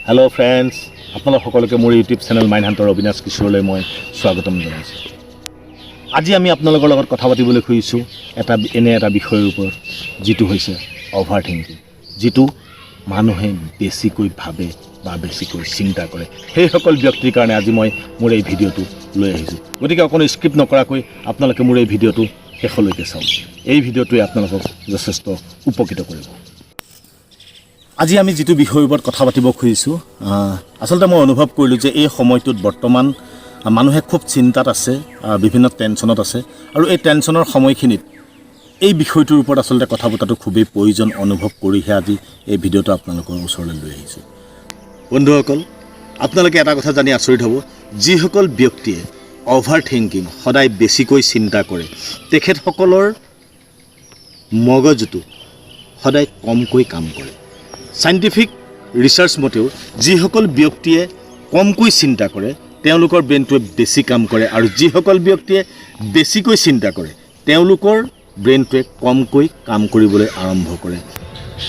Hello' friends, আপোনালোক সকলোকে মোৰ YouTube channel Mind Hunter Abinash কিশোৰলৈ মই স্বাগতম জনাইছোঁ। আজি আমি আপোনালোকৰ লগত কথা পাতিবলৈ খুজিছোঁ এনে এটা বিষয়ৰ ওপৰত, যিটো হৈছে অভাৰ থিংকিং, যিটো মানুহে বেছিকৈ ভাবে বা বেছিকৈ চিন্তা কৰে। সেইসকল ব্যক্তিৰ কাৰণে আজি মই মোৰ এই ভিডিঅ'টো লৈ আহিছোঁ। গতিকে অকণো স্ক্ৰিপ্ট নকৰাকৈ আপোনালোকে মোৰ এই ভিডিঅ'টো শেষলৈকে চাওক। এই ভিডিঅ'টোৱে আপোনালোকক যথেষ্ট উপকৃত কৰিব। আজি আমি যিটো বিষয়ৰ ওপৰত কথা পাতিব খুজিছোঁ, আচলতে মই অনুভৱ কৰিলোঁ যে এই সময়টোত বৰ্তমান মানুহে খুব চিন্তাত আছে, বিভিন্ন টেনশ্যনত আছে, আৰু এই টেনশ্যনৰ সময়খিনিত এই বিষয়টোৰ ওপৰত আচলতে কথা পতাটো খুবেই প্ৰয়োজন অনুভৱ কৰিহে আজি এই ভিডিঅ'টো আপোনালোকৰ ওচৰলৈ লৈ আহিছোঁ। বন্ধুসকল, আপোনালোকে এটা কথা জানি আচৰিত হ'ব, যিসকল ব্যক্তিয়ে অভাৰ থিংকিং সদায় বেছিকৈ চিন্তা কৰে, তেখেতসকলৰ মগজুটো সদায় কমকৈ কাম কৰে। চাইণ্টিফিক ৰিচাৰ্চ মতেও যিসকল ব্যক্তিয়ে কমকৈ চিন্তা কৰে তেওঁলোকৰ ব্ৰেইনটোৱে বেছি কাম কৰে, আৰু যিসকল ব্যক্তিয়ে বেছিকৈ চিন্তা কৰে তেওঁলোকৰ ব্ৰেইনটোৱে কমকৈ কাম কৰিবলৈ আৰম্ভ কৰে।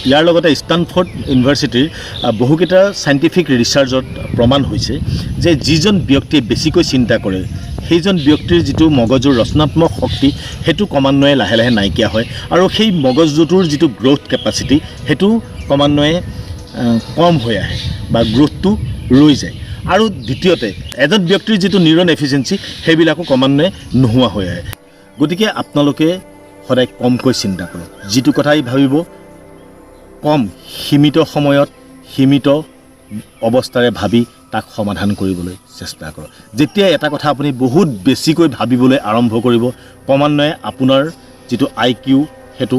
ইয়াৰ লগতে ষ্টানফৰ্ড ইউনিভাৰ্চিটিৰ বহুকেইটা চাইণ্টিফিক ৰিচাৰ্চত প্ৰমাণ হৈছে যে যিজন ব্যক্তিয়ে বেছিকৈ চিন্তা কৰে সেইজন ব্যক্তিৰ যিটো মগজুৰ ৰচনাত্মক শক্তি সেইটো ক্ৰমান্বয়ে লাহে লাহে নাইকিয়া হয়, আৰু সেই মগজুটোৰ যিটো গ্ৰ'থ কেপাচিটি সেইটো ক্ৰমান্বয়ে কম হৈ আহে বা গ্ৰ'থটো ৰৈ যায়। আৰু দ্বিতীয়তে এজন ব্যক্তিৰ যিটো নিউৰন এফিচিয়েঞ্চি সেইবিলাকো ক্ৰমান্বয়ে নোহোৱা হৈ আহে। গতিকে আপোনালোকে সদায় কমকৈ চিন্তা কৰক, যিটো কথাই ভাবিব কম সীমিত সময়ত সীমিত অৱস্থাৰে ভাবি তাক সমাধান কৰিবলৈ চেষ্টা কৰক। যেতিয়া এটা কথা আপুনি বহুত বেছিকৈ ভাবিবলৈ আৰম্ভ কৰিব, ক্ৰমান্বয়ে আপোনাৰ যিটো IQ সেইটো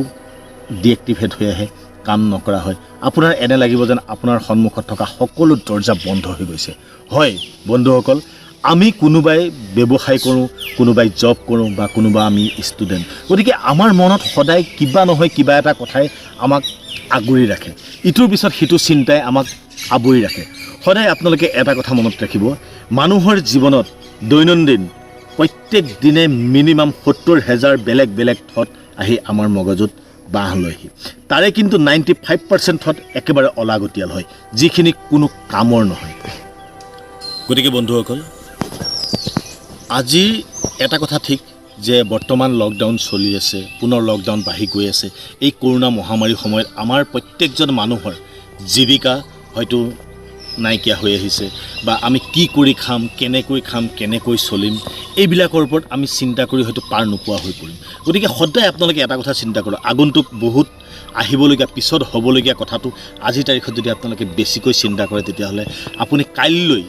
ডিএক্টিভেট হৈ আহে, কাম নকৰা হয়। আপোনাৰ এনে লাগিব যেন আপোনাৰ সন্মুখত থকা সকলো দৰ্জা বন্ধ হৈ গৈছে। হয় বন্ধুসকল, আমি কোনোবাই ব্যৱসায় কৰোঁ, কোনোবাই জব কৰোঁ, বা কোনোবা আমি ষ্টুডেণ্ট। গতিকে আমাৰ মনত সদায় কিবা নহয় কিবা এটা কথাই আমাক আগুৰি ৰাখে, ইটোৰ পিছত সিটো চিন্তাই আমাক আৱৰি ৰাখে। সদায় আপোনালোকে এটা কথা মনত ৰাখিব, মানুহৰ জীৱনত দৈনন্দিন প্ৰত্যেক দিনে মিনিমাম 70,000 বেলেগ বেলেগ থট আহি আমাৰ মগজুত বাঁহ লয়হি। তাৰে কিন্তু 95% থট একেবাৰে অলাগতিয়াল হয়, যিখিনি কোনো কামৰ নহয়। গতিকে বন্ধুসকল, আজি এটা কথা ঠিক যে বৰ্তমান লকডাউন চলি আছে, পুনৰ লকডাউন বাঢ়ি গৈ আছে। এই কৰোণা মহামাৰীৰ সময়ত আমাৰ প্ৰত্যেকজন মানুহৰ জীৱিকা হয়তো নাইকিয়া হৈ আহিছে, বা আমি কি কৰি খাম, কেনেকৈ চলিম, এইবিলাকৰ ওপৰত আমি চিন্তা কৰি হয়তো পাৰ নোপোৱা হৈ পৰিম। গতিকে সদায় আপোনালোকে এটা কথা চিন্তা কৰক, আগন্তুক বহুত আহিবলগীয়া পিছত হ'বলগীয়া কথাটো আজিৰ তাৰিখত যদি আপোনালোকে বেছিকৈ চিন্তা কৰে, তেতিয়াহ'লে আপুনি কাইলৈ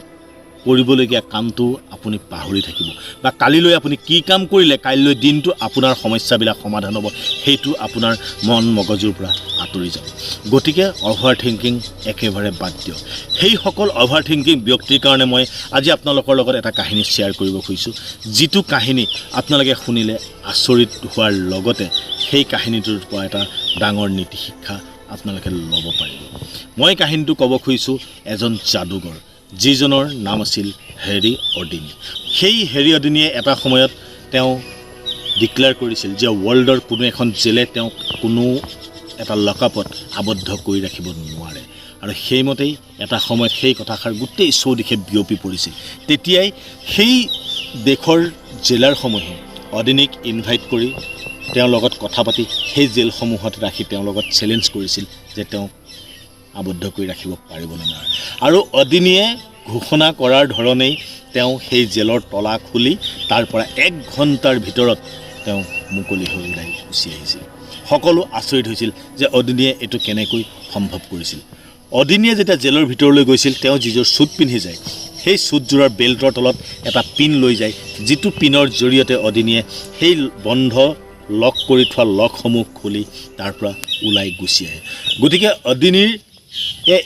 কৰিবলগীয়া কামটো আপুনি পাহৰি থাকিব, বা কালিলৈ আপুনি কি কাম কৰিলে কাইলৈ দিনটো আপোনাৰ সমস্যাবিলাক সমাধান হ'ব, সেইটো আপোনাৰ মন মগজুৰ পৰা আঁতৰি যাব। গতিকে অভাৰ থিংকিং একেবাৰে বাদ দিয়ক। সেইসকল অভাৰ থিংকিং ব্যক্তিৰ কাৰণে মই আজি আপোনালোকৰ লগত এটা কাহিনী শ্বেয়াৰ কৰিব খুজিছোঁ, যিটো কাহিনী আপোনালোকে শুনিলে আচৰিত হোৱাৰ লগতে সেই কাহিনীটোৰ পৰা এটা ডাঙৰ নীতি শিক্ষা আপোনালোকে ল'ব পাৰিব। মই কাহিনীটো ক'ব খুজিছোঁ এজন যাদুকৰ, যিজনৰ নাম আছিল হেৰি অডিনী। সেই হেৰি অডিনীয়ে এটা সময়ত তেওঁ ডিক্লেয়াৰ কৰিছিল যে ৱৰ্ল্ডৰ কোনো এখন জেলে তেওঁক কোনো এটা লকআপত আবদ্ধ কৰি ৰাখিব নোৱাৰে, আৰু সেইমতেই এটা সময়ত সেই কথাষাৰ গোটেই চৌদিশে বিয়পি পৰিছিল। তেতিয়াই সেই দেশৰ জেলাৰসমূহে অডিনীক ইনভাইট কৰি তেওঁৰ লগত কথা পাতি সেই জেলসমূহত ৰাখি তেওঁৰ লগত চেলেঞ্জ কৰিছিল যে তেওঁক আবদ্ধ কৰি ৰাখিব পাৰিব নে নোৱাৰে। আৰু অডিনীয়ে ঘোষণা কৰাৰ ধৰণেই তেওঁ সেই জেলৰ তলা খুলি তাৰ পৰা 1 ঘণ্টাৰ ভিতৰত তেওঁ মুকলি হৈ ওলাই গুচি আহিছিল। সকলো আচৰিত হৈছিল যে অডিনীয়ে এইটো কেনেকৈ সম্ভৱ কৰিছিল। অডিনীয়ে যেতিয়া জেলৰ ভিতৰলৈ গৈছিল, তেওঁ যিযোৰ চুট পিন্ধি যায় সেই চুটযোৰৰ বেল্টৰ তলত এটা পিন লৈ যায়, যিটো পিনৰ জৰিয়তে অডিনীয়ে সেই বন্ধ লক কৰি থোৱা লকসমূহ খুলি তাৰ পৰা ওলাই গুচি আহে। গতিকে অডিনীৰ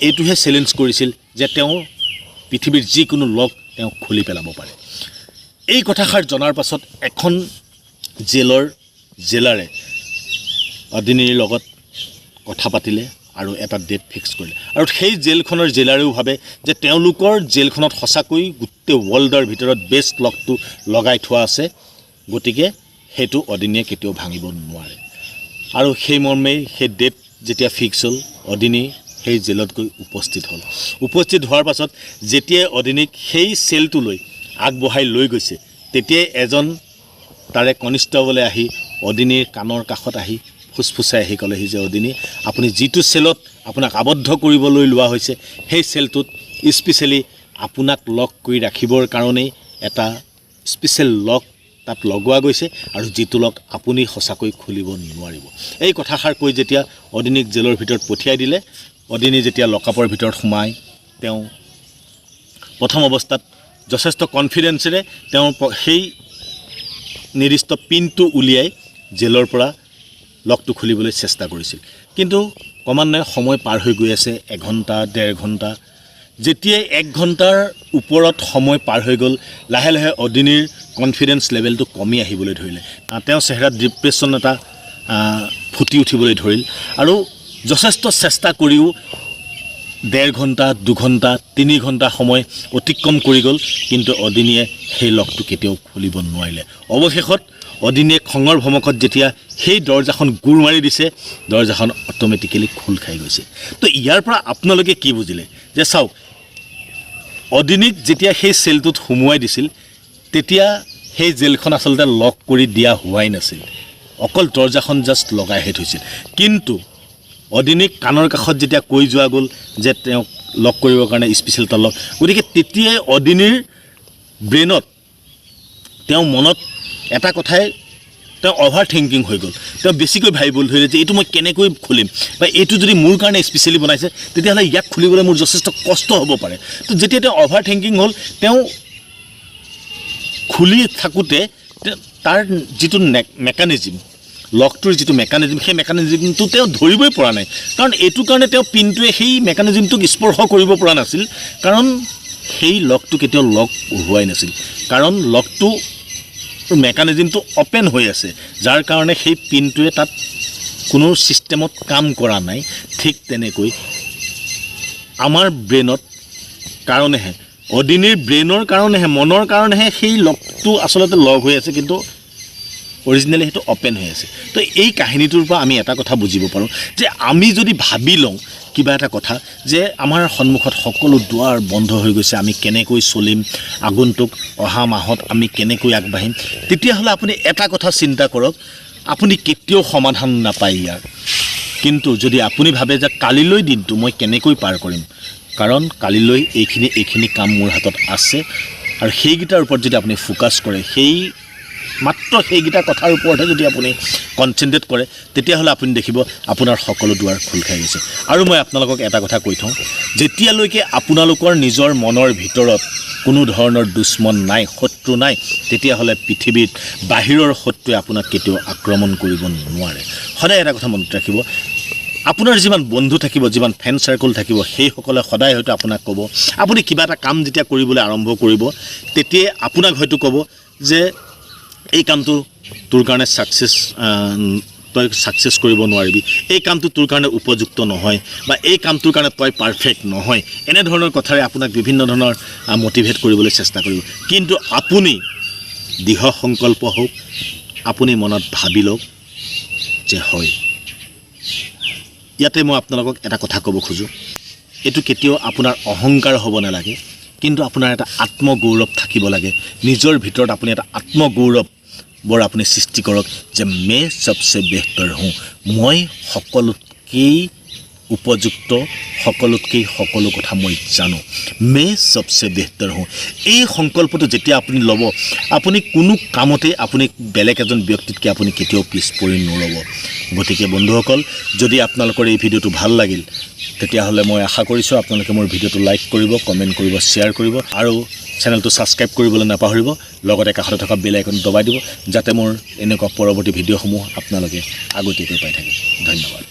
এইটোহে চেলেঞ্জ কৰিছিল যে তেওঁ পৃথিৱীৰ যিকোনো লক তেওঁ খুলি পেলাব পাৰে। এই কথাষাৰ জনাৰ পাছত এখন জেলাৰে অডিনীৰ লগত কথা পাতিলে আৰু এটা ডেট ফিক্স কৰিলে, আৰু সেই জেলখনৰ জেলাৰেও ভাবে যে তেওঁলোকৰ জেলখনত সঁচাকৈ গোটেই ৱৰ্ল্ডৰ ভিতৰত বেষ্ট লকটো লগাই থোৱা আছে, গতিকে সেইটো অডিনীয়ে কেতিয়াও ভাঙিব নোৱাৰে। আৰু সেই মৰ্মেই সেই ডেট যেতিয়া ফিক্স হ'ল, অডিনী সেই জেলত গৈ উপস্থিত হ'ল। উপস্থিত হোৱাৰ পাছত যেতিয়াই অদিনিক সেই চেলটোলৈ আগবঢ়াই লৈ গৈছে, তেতিয়াই এজন তাৰে কনিষ্টেবলে আহি অদিনিৰ কাণৰ কাষত আহি ফুচফুচাই আহি ক'লেহি যে অদিনি, আপুনি যিটো চেলত আপোনাক আবদ্ধ কৰিবলৈ লোৱা হৈছে, সেই চেলটোত স্পেচিয়েলি আপোনাক লক কৰি ৰাখিবৰ কাৰণেই এটা স্পেচিয়েল লক তাত লগোৱা গৈছে, আৰু যিটো লক আপুনি সঁচাকৈ খুলিব নোৱাৰিব। এই কথাষাৰ কৈ যেতিয়া অদিনিক জেলৰ ভিতৰত পঠিয়াই দিলে, অদিনি যেতিয়া লকআপৰ ভিতৰত সোমাই তেওঁ প্ৰথম অৱস্থাত যথেষ্ট কনফিডেন্সেৰে তেওঁ সেই নিৰ্দিষ্ট পিনটো উলিয়াই জেলৰ পৰা লকটো খুলিবলৈ চেষ্টা কৰিছিল। কিন্তু ক্ৰমান্বয়ে সময় পাৰ হৈ গৈ আছে, 1 ঘণ্টা 1.5 ঘণ্টা। যেতিয়াই 1 ঘণ্টাৰ ওপৰত সময় পাৰ হৈ গ'ল, লাহে লাহে অদিনিৰ কনফিডেন্স লেভেলটো কমি আহিবলৈ ধৰিলে। তেওঁ চেহেৰাত ডিপ্ৰেশ্যন এটা ফুটি উঠিবলৈ ধৰিল, আৰু যথেষ্ট চেষ্টা কৰিও 1.5 ঘণ্টা 2 ঘণ্টা 3 ঘণ্টা সময় অতিক্ৰম কৰি গ'ল, কিন্তু অদিনিয়ে সেই লকটো কেতিয়াও খুলিব নোৱাৰিলে। অৱশেষত অদিনিয়ে খঙৰ ভমকত যেতিয়া সেই দৰ্জাখন গোৰ মাৰি দিছে, দৰ্জাখন অট'মেটিকেলি খোল খাই গৈছে। তো ইয়াৰ পৰা আপোনালোকে কি বুজিলে যে চাওক, অদিনিক যেতিয়া সেই চেলটোত সুমুৱাই দিছিল, তেতিয়া সেই জেলখন আচলতে লক কৰি দিয়া হোৱাই নাছিল, অকল দৰ্জাখন জাষ্ট লগাইহে থৈছিল। কিন্তু অদিনিক কাণৰ কাষত যেতিয়া কৈ যোৱা গ'ল যে তেওঁক লক কৰিবৰ কাৰণে স্পেচিয়েল এটা লক, গতিকে তেতিয়াই অদিনিৰ ব্ৰেইনত, তেওঁ মনত এটা কথাই তেওঁ অভাৰ থিংকিং হৈ গ'ল। তেওঁ বেছিকৈ ভাবিবলৈ ধৰিলে যে এইটো মই কেনেকৈ খুলিম, বা এইটো যদি মোৰ কাৰণে স্পেচিয়েলি বনাইছে তেতিয়াহ'লে ইয়াক খুলিবলৈ মোৰ যথেষ্ট কষ্ট হ'ব পাৰে। তো যেতিয়া তেওঁ অভাৰ থিংকিং হ'ল, তেওঁ খুলি থাকোঁতে তাৰ যিটো মেকানিজিম, লকটোৰ যিটো মেকানিজিম, সেই মেকানিজিমটো তেওঁ ধৰিবই পৰা নাই। কাৰণ এইটো কাৰণে তেওঁ পিনটোৱে সেই মেকানিজিমটোক স্পৰ্শ কৰিব পৰা নাছিল, কাৰণ সেই লকটো কেতিয়াও লক হোৱাই নাছিল, কাৰণ লকটো মেকানিজিমটো অ'পেন হৈ আছে, যাৰ কাৰণে সেই পিনটোৱে তাত কোনো ছিষ্টেমত কাম কৰা নাই। ঠিক তেনেকৈ আমাৰ ব্ৰেইনত কাৰণেহে, অদিনিৰ ব্ৰেইনৰ কাৰণেহে, মনৰ কাৰণেহে সেই লকটো আচলতে লক হৈ আছে, কিন্তু অৰিজিনেলি সেইটো অ'পেন হৈ আছে। তো এই কাহিনীটোৰ পৰা আমি এটা কথা বুজিব পাৰোঁ যে আমি যদি ভাবি লওঁ কিবা এটা কথা যে আমাৰ সন্মুখত সকলো দুৱাৰ বন্ধ হৈ গৈছে, আমি কেনেকৈ চলিম, আগন্তুক অহা মাহত আমি কেনেকৈ আগবাঢ়িম, তেতিয়াহ'লে আপুনি এটা কথা চিন্তা কৰক, আপুনি কেতিয়াও সমাধান নাপায় ইয়াৰ। কিন্তু যদি আপুনি ভাবে যে কালিলৈ দিনটো মই কেনেকৈ পাৰ কৰিম, কাৰণ কালিলৈ এইখিনি কাম মোৰ হাতত আছে, আৰু সেইকেইটাৰ ওপৰত যদি আপুনি ফ'কাছ কৰে, মাত্ৰ সেইকেইটা কথাৰ ওপৰতহে যদি আপুনি কনচেনট্ৰেট কৰে, তেতিয়াহ'লে আপুনি দেখিব আপোনাৰ সকলো দুৱাৰ খোল খাই গৈছে। আৰু মই আপোনালোকক এটা কথা কৈ থওঁ, যেতিয়ালৈকে আপোনালোকৰ নিজৰ মনৰ ভিতৰত কোনো ধৰণৰ দুশ্মন নাই, শত্ৰু নাই, তেতিয়াহ'লে পৃথিৱীত বাহিৰৰ শত্ৰুৱে আপোনাক কেতিয়াও আক্ৰমণ কৰিব নোৱাৰে। সদায় এটা কথা মনত ৰাখিব, আপোনাৰ যিমান বন্ধু থাকিব, যিমান ফ্ৰেণ্ড চাৰ্কল থাকিব, সেইসকলে সদায় হয়তো আপোনাক ক'ব, আপুনি কিবা এটা কাম যেতিয়া কৰিবলৈ আৰম্ভ কৰিব, তেতিয়াই আপোনাক হয়তো ক'ব যে এই কামটো তোৰ কাৰণে তই ছাকচেছ কৰিব নোৱাৰিবি, এই কামটো তোৰ কাৰণে উপযুক্ত নহয়, বা এই কামটোৰ কাৰণে তই পাৰফেক্ট নহয়, এনেধৰণৰ কথাৰে আপোনাক বিভিন্ন ধৰণৰ মটিভেট কৰিবলৈ চেষ্টা কৰিব। কিন্তু আপুনি দৃঢ় সংকল্প হওক, আপুনি মনত ভাবি লওক যে হয়। ইয়াতে মই আপোনালোকক এটা কথা ক'ব খোজোঁ, এইটো কেতিয়াও আপোনাৰ অহংকাৰ হ'ব নালাগে, কিন্তু আপোনাৰ এটা আত্মগৌৰৱ থাকিব লাগে। নিজৰ ভিতৰত আপুনি এটা আত্মগৌৰৱ বৰ আপুনি সৃষ্টি কৰক যে মে সবচে বেহতৰ হওঁ, মই সকলোতকৈ উপযুক্ত, সকলোতকৈ সকলো কথা মই জানো, মে সবচে বেহতৰ হওঁ। এই সংকল্পটো যেতিয়া আপুনি ল'ব, আপুনি কোনো কামতে আপুনি বেলেগ এজন ব্যক্তিতকৈ আপুনি কেতিয়াও পিছ পৰি নৰ'ব। গতিকে বন্ধুসকল, যদি আপোনালোকৰ এই ভিডিঅ'টো ভাল লাগিল, তেতিয়াহ'লে মই আশা কৰিছোঁ আপোনালোকে মোৰ ভিডিঅ'টো লাইক কৰিব, কমেণ্ট কৰিব, শ্বেয়াৰ কৰিব, আৰু চেনেলটো ছাবস্ক্ৰাইব কৰিবলৈ নাপাহৰিব। লগতে কাষতে থকা বেল আইকন দবাই দিব, যাতে মোৰ এনেকুৱা পৰৱৰ্তী ভিডিঅ'সমূহ আপোনালোকে আগতীয়াকৈ পাই থাকে। ধন্যবাদ।